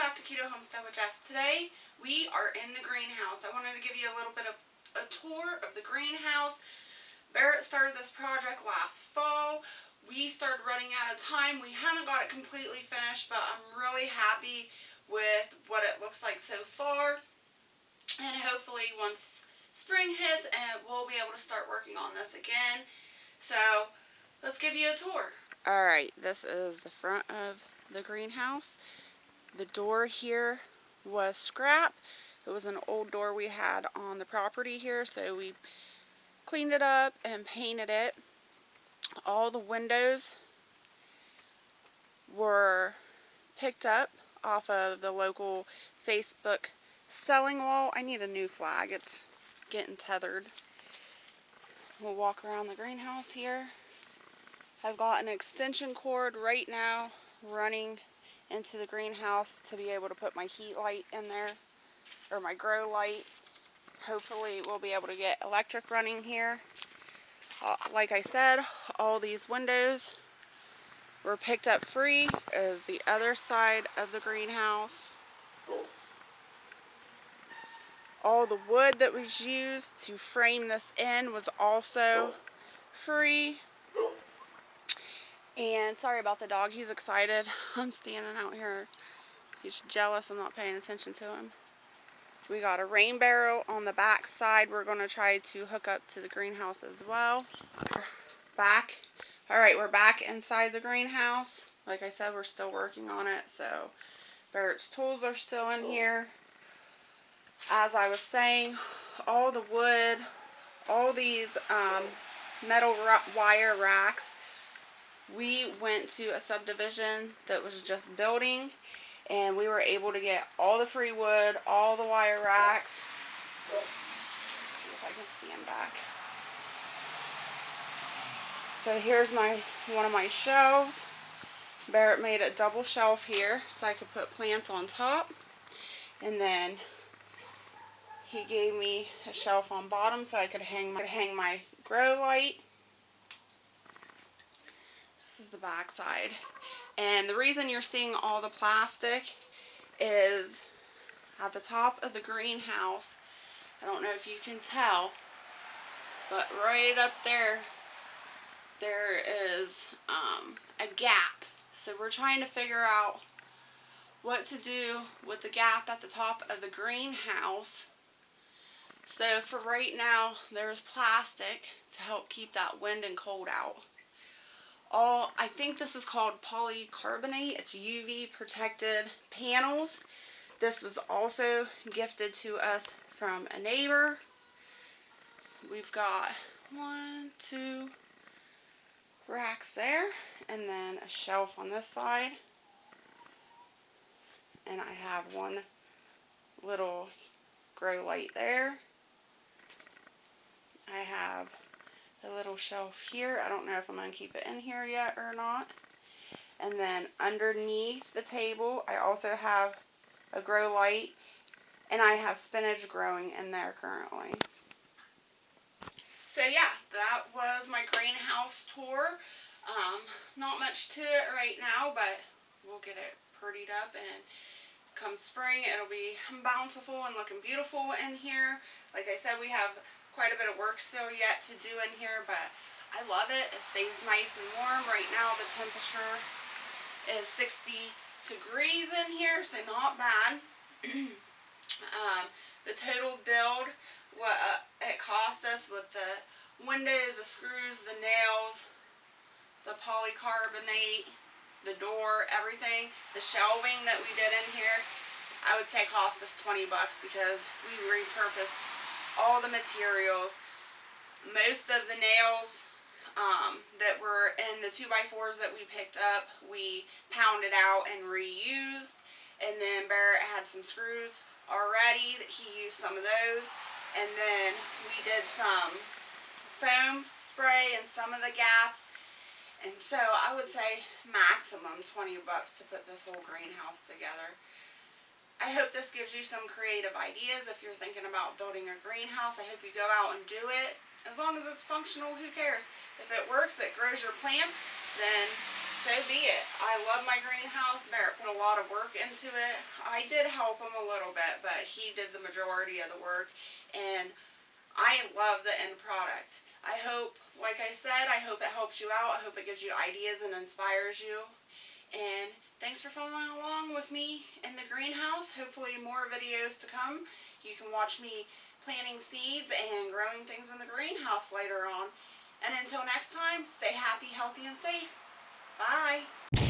back to Keto Homestead with Jess. Today we are in the greenhouse. I wanted to give you a little bit of a tour of the greenhouse. Barrett started this project last fall. We started running out of time. We haven't got it completely finished, but I'm really happy with what it looks like so far. And hopefully once spring hits, we'll be able to start working on this again. So let's give you a tour. Alright, this is the front of the greenhouse. The door here was scrap. It was an old door we had on the property here, so we cleaned it up and painted it. All the windows were picked up off of the local Facebook selling wall. I need a new flag. It's getting tethered. We'll walk around the greenhouse here. I've got an extension cord right now running into the greenhouse to be able to put my heat light in there, or my grow light. Hopefully we'll be able to get electric running here. Like I said, all these windows were picked up free as the other side of the greenhouse. All the wood that was used to frame this in was also free. And sorry about the dog, he's excited. I'm standing out here. He's jealous I'm not paying attention to him. We got a rain barrel on the back side. We're going to try to hook up to the greenhouse as well. Back. Alright, we're back inside the greenhouse. Like I said, we're still working on it, so Barrett's tools are still in here. As I was saying, all the wood, all these metal wire racks, we went to a subdivision that was just building, and we were able to get all the free wood, all the wire racks. Let's see if I can stand back. So here's one of my shelves. Barrett made a double shelf here so I could put plants on top. And then he gave me a shelf on bottom so I could hang my grow light. This is the back side. And the reason you're seeing all the plastic is at the top of the greenhouse. I don't know if you can tell, but right up there, there is a gap. So we're trying to figure out what to do with the gap at the top of the greenhouse. So for right now, there's plastic to help keep that wind and cold out. I think this is called polycarbonate. It's UV protected panels. This was also gifted to us from a neighbor. We've got 1, 2 racks there, and then a shelf on this side. And I have one little grow light there. I have a little shelf here. I don't know if I'm going to keep it in here yet or not. And then underneath the table, I also have a grow light, and I have spinach growing in there currently. So yeah, that was my greenhouse tour. Not much to it right now, but we'll get it prettied up, and come spring, it'll be bountiful and looking beautiful in here. Like I said, we have quite a bit of work still yet to do in here, but I love it. It stays nice and warm. Right now the temperature is 60 degrees in here, so not bad. The total build, what it cost us with the windows, the screws, the nails, the polycarbonate, the door, everything, the shelving that we did in here, I would say cost us $20 because we repurposed all the materials. Most of the nails that were in the 2x4s that we picked up, we pounded out and reused. And then Barrett had some screws already that he used some of those. And then we did some foam spray in some of the gaps. And so I would say maximum $20 to put this whole greenhouse together. I hope this gives you some creative ideas if you're thinking about building a greenhouse. I hope you go out and do it. As long as it's functional, who cares? If it works, it grows your plants, then so so be it. I love my greenhouse. Barrett put a lot of work into it. I did help him a little bit, but he did the majority of the work, and I love the end product. I hope, like I said, I hope it helps you out. I hope it gives you ideas and inspires you. And thanks for following along with me in the greenhouse. Hopefully more videos to come. You can watch me planting seeds and growing things in the greenhouse later on. And until next time, stay happy, healthy, and safe. Bye.